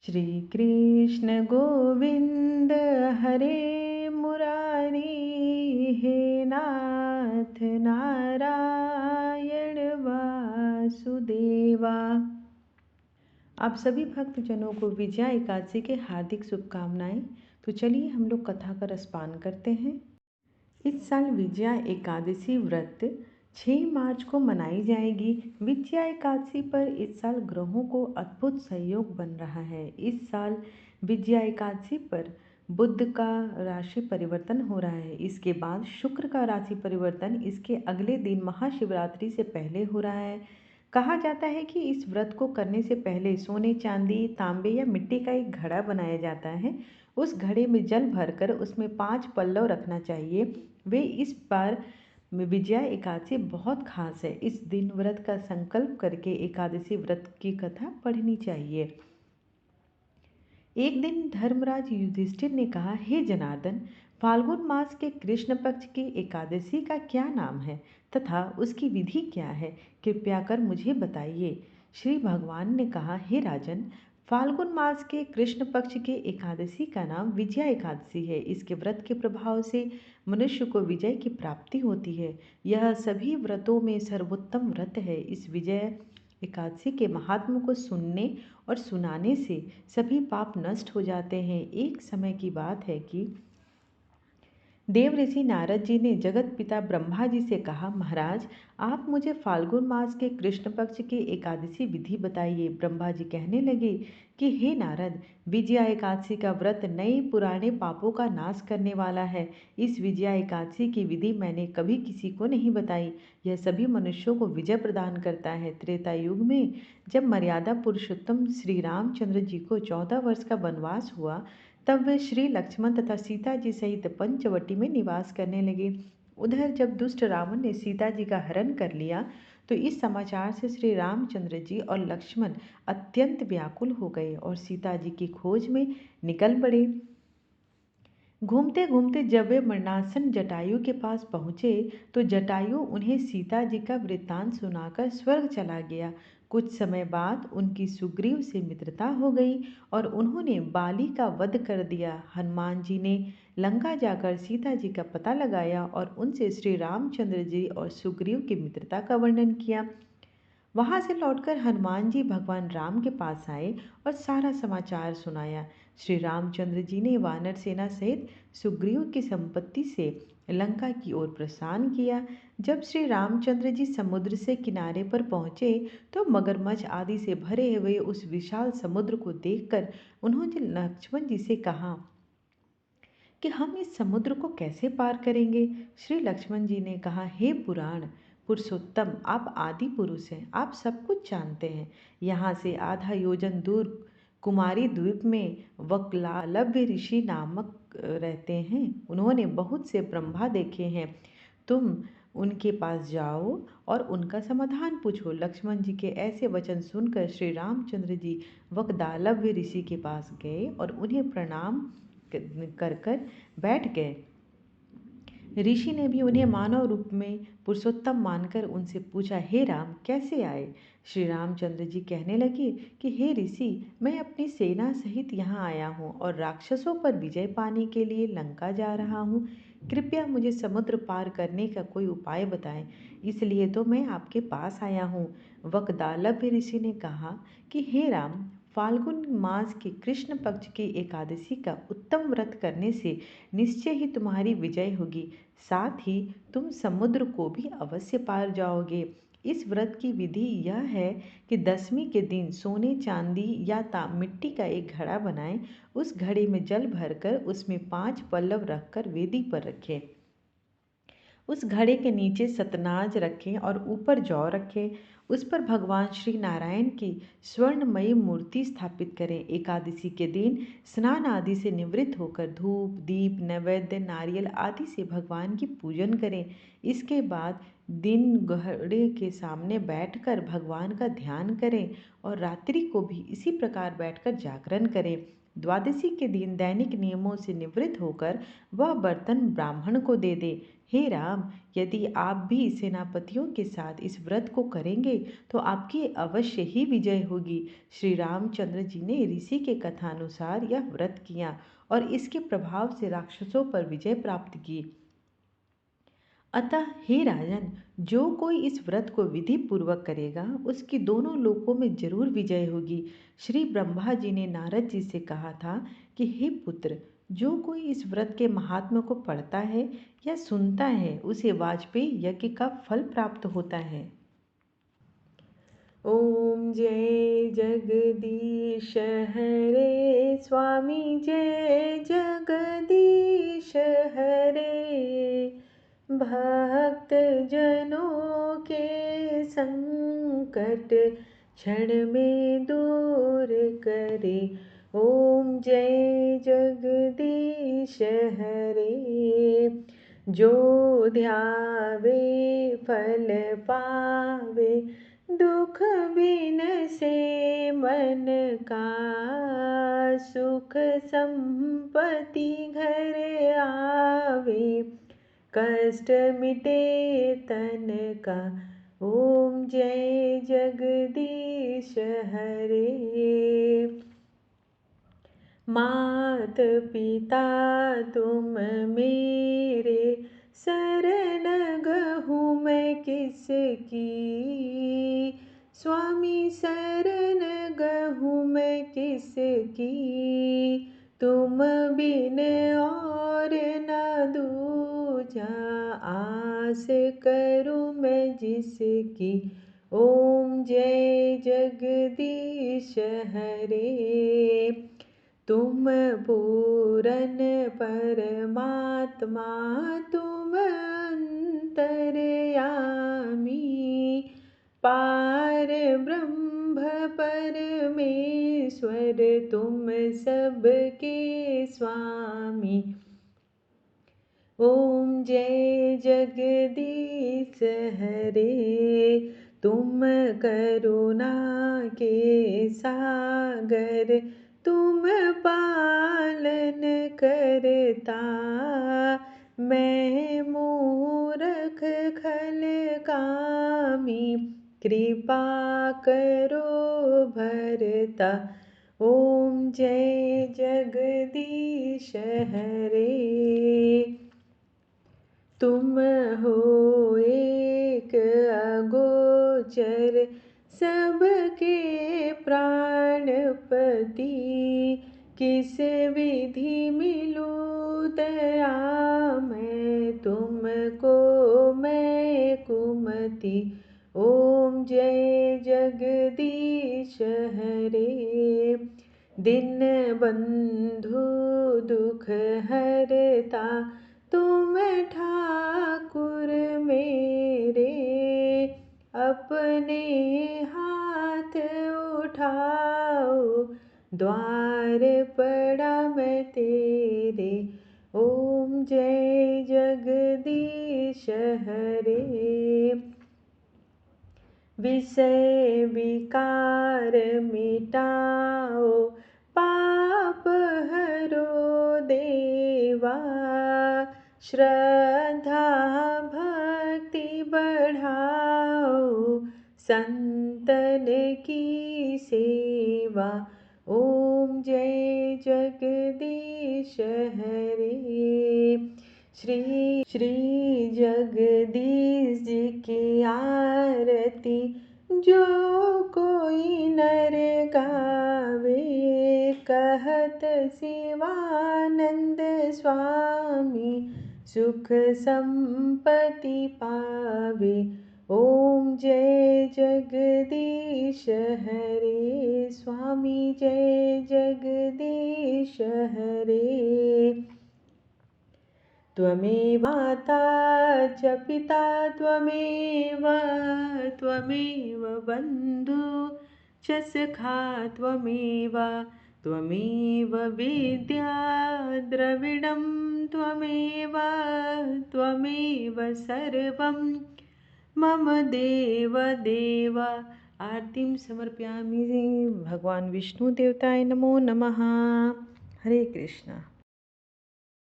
श्री कृष्ण गोविंद हरे मुरारी, हे नाथ नारायण वासुदेवा। आप सभी भक्तजनों को विजया एकादशी के हार्दिक शुभकामनाएं। तो चलिए हम लोग कथा का रसपान करते हैं। इस साल विजया एकादशी व्रत 6 मार्च को मनाई जाएगी। विजया एकादशी पर इस साल ग्रहों को अद्भुत सहयोग बन रहा है। इस साल विजया एकादशी पर बुध का राशि परिवर्तन हो रहा है। इसके बाद शुक्र का राशि परिवर्तन इसके अगले दिन महाशिवरात्रि से पहले हो रहा है। कहा जाता है कि इस व्रत को करने से पहले सोने, चांदी, तांबे या मिट्टी का एक घड़ा बनाया जाता है। उस घड़े में जल भरकर उसमें 5 पल्लव रखना चाहिए। वे इस बार विजया एकादशी बहुत खास है। इस दिन व्रत का संकल्प करके एकादशी व्रत की कथा पढ़नी चाहिए। एक दिन धर्मराज युधिष्ठिर ने कहा, हे जनार्दन, फाल्गुन मास के कृष्ण पक्ष की एकादशी का क्या नाम है तथा उसकी विधि क्या है? कृपया कर मुझे बताइए। श्री भगवान ने कहा, हे राजन, फाल्गुन मास के कृष्ण पक्ष के एकादशी का नाम विजया एकादशी है। इसके व्रत के प्रभाव से मनुष्य को विजय की प्राप्ति होती है। यह सभी व्रतों में सर्वोत्तम व्रत है। इस विजय एकादशी के महात्म को सुनने और सुनाने से सभी पाप नष्ट हो जाते हैं। एक समय की बात है कि देव ऋषि नारद जी ने जगत पिता ब्रह्मा जी से कहा, महाराज, आप मुझे फाल्गुन मास के कृष्ण पक्ष की एकादशी विधि बताइए। ब्रह्मा जी कहने लगे कि हे नारद, विजया एकादशी का व्रत नए पुराने पापों का नाश करने वाला है। इस विजया एकादशी की विधि मैंने कभी किसी को नहीं बताई। यह सभी मनुष्यों को विजय प्रदान करता है। त्रेता युग में जब मर्यादा पुरुषोत्तम श्री रामचंद्र जी को 14 वर्ष का वनवास हुआ, तब वे श्री लक्ष्मण तथा सीता जी सहित पंचवटी में निवास करने लगे। उधर जब दुष्ट रावण ने सीता जी का हरण कर लिया, तो इस समाचार से श्री रामचंद्र जी और लक्ष्मण अत्यंत व्याकुल हो गए और सीता जी की खोज में निकल पड़े। घूमते घूमते जब वे मरणासन जटायु के पास पहुँचे, तो जटायु उन्हें सीता जी का वृत्तांत सुनाकर स्वर्ग चला गया। कुछ समय बाद उनकी सुग्रीव से मित्रता हो गई और उन्होंने बाली का वध कर दिया। हनुमान जी ने लंका जाकर सीता जी का पता लगाया और उनसे श्री रामचंद्र जी और सुग्रीव की मित्रता का वर्णन किया। वहां से लौटकर हनुमान जी भगवान राम के पास आए और सारा समाचार सुनाया। श्री रामचंद्र जी ने वानर सेना सहित सुग्रीव की संपत्ति से लंका की ओर प्रस्थान किया। जब श्री रामचंद्र जी समुद्र से किनारे पर पहुंचे, तो मगरमच्छ आदि से भरे हुए उस विशाल समुद्र को देखकर उन्होंने लक्ष्मण जी से कहा कि हम इस समुद्र को कैसे पार करेंगे। श्री लक्ष्मण जी ने कहा, हे पुराण पुरुषोत्तम, आप आदि पुरुष हैं, आप सब कुछ जानते हैं। यहाँ से आधा योजन दूर कुमारी द्वीप में वक्लालभ्य ऋषि नामक रहते हैं। उन्होंने बहुत से ब्रह्मा देखे हैं। तुम उनके पास जाओ और उनका समाधान पूछो। लक्ष्मण जी के ऐसे वचन सुनकर श्री रामचंद्र जी वक्दालभ्य ऋषि के पास गए और उन्हें प्रणाम कर कर बैठ गए। ऋषि ने भी उन्हें मानव रूप में पुरुषोत्तम मानकर उनसे पूछा, हे राम, कैसे आए? श्री रामचंद्र जी कहने लगे कि हे ऋषि, मैं अपनी सेना सहित यहाँ आया हूँ और राक्षसों पर विजय पाने के लिए लंका जा रहा हूँ। कृपया मुझे समुद्र पार करने का कोई उपाय बताएं। इसलिए तो मैं आपके पास आया हूँ। वक्दालभ्य ऋषि ने कहा कि हे राम, फाल्गुन मास के कृष्ण पक्ष की एकादशी का उत्तम व्रत करने से निश्चय ही तुम्हारी विजय होगी। साथ ही तुम समुद्र को भी अवश्य पार जाओगे। इस व्रत की विधि यह है कि दशमी के दिन सोने, चांदी या मिट्टी का एक घड़ा बनाएं। उस घड़े में जल भरकर उसमें 5 पल्लव रखकर वेदी पर रखें। उस घड़े के नीचे सतनाज रखें और ऊपर जौ रखें। उस पर भगवान श्री नारायण की स्वर्णमयी मूर्ति स्थापित करें। एकादशी के दिन स्नान आदि से निवृत्त होकर धूप, दीप, नैवेद्य, नारियल आदि से भगवान की पूजन करें। इसके बाद दिन घड़े के सामने बैठकर भगवान का ध्यान करें और रात्रि को भी इसी प्रकार बैठकर जागरण करें। द्वादशी के दिन दैनिक नियमों से निवृत्त होकर वह बर्तन ब्राह्मण को दे दे। हे राम, यदि आप भी सेनापतियों के साथ इस व्रत को करेंगे तो आपकी अवश्य ही विजय होगी। श्री रामचंद्र जी ने ऋषि के कथानुसार यह व्रत किया और इसके प्रभाव से राक्षसों पर विजय प्राप्त की। अतः हे राजन, जो कोई इस व्रत को विधि पूर्वक करेगा उसकी दोनों लोकों में जरूर विजय होगी। श्री ब्रह्मा जी ने नारद जी से कहा था कि हे पुत्र, जो कोई इस व्रत के महात्म्य को पढ़ता है या सुनता है उसे वाजपेयी यज्ञ का फल प्राप्त होता है। ओम जय जगदीश हरे स्वामी, जय जगदीश हरे। भक्त जनों के संकट क्षण में दूर करे। ओम जय जगदीश हरे। जो ध्यावे फल पावे, दुख बिन से मन का। सुख संपत्ति घर आवे, कष्ट मिटे तन का। ओम जय जगदीश हरे। मात पिता तुम मेरे, शरण गहूँ मैं किसकी। स्वामी शरण गहूँ मैं किसकी, तुम बिन और न दूजा। आस करूँ मैं जिसकी। ओम जय जगदीश हरे। तुम पूरन परमात्मा, तुम अंतर्यामी। पार ब्रह्म परमेश्वर, तुम सबके स्वामी। ओम जय जगदीश हरे। तुम करुणा के सागर, तुम पालन करता। मैं मूरख खल कामी, कृपा करो भरता। ओम जय जगदीश हरे। तुम हो एक अगोचर, सबके प्राणपति। किस विधि मिलूं दया मैं तुमको, मैं कुमति। ओम जय जगदीश हरे। दिन बंधु दुख हरता, तुम ठाकुर मेरे। अपने हाथ उठाओ, द्वार पड़ा मैं तेरे। ओम जय जगदीश हरे। विषय विकार मिटाओ, पाप हरो देवा। श्रद्धा भक्ति बढ़ाओ, संतन की सेवा। ओम जय जगदीश हरे। श्री जगदीश जी की आरती, जो कोई नर गावे। कहत शिवानंद स्वामी, सुख संपत्ति पावे। ओम जय जगदीश हरे। स्वामी जय जगदीश हरे। त्वमेवाता च पिता, त्वमेव बन्धु च सखा। त्वमेव विद्या द्रविडं, त्वमेव सर्वं मम देव देव। आरतीं समर्पयामि। भगवान विष्णु देवताय नमो नमः। हरे कृष्णा।